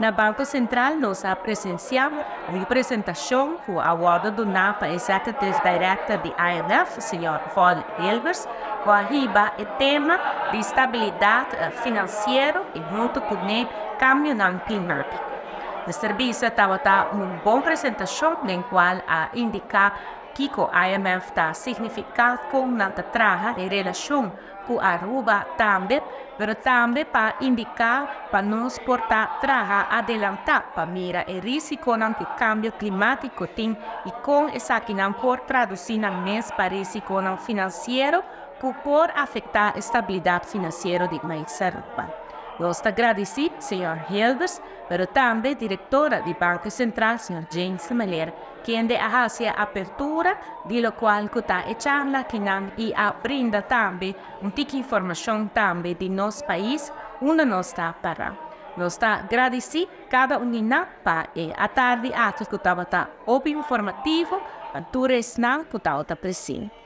Na Banco Central, nós presenciamos a representação com a ordem do NAPA Executive Director de IMF, o Sr. Paul Hilbers, com a riba o tema de estabilidade financeira e junto com o câmbio climático. O serviço estava uma boa apresentação, na qual indica que o IMF está significado com a traja em relação com a Aruba também, mas também para indicar para nós portar traja adelantar para mirar o risco que o câmbio climático tem e com essa que não pode traduzir mais para risco financeiro que pode afetar a estabilidade financeira de mais Aruba. Nós agradecemos, Sr. Hilbers, mas também a diretora do Banco Central, Sr. James Miller, que hace a apertura, de lo qual está a charla que e brinda também tipo informação também de nosso país, onde nós está para. Nós agradecemos cada unidade para a tarde, que estava informativo, para tudo isso que estava presente.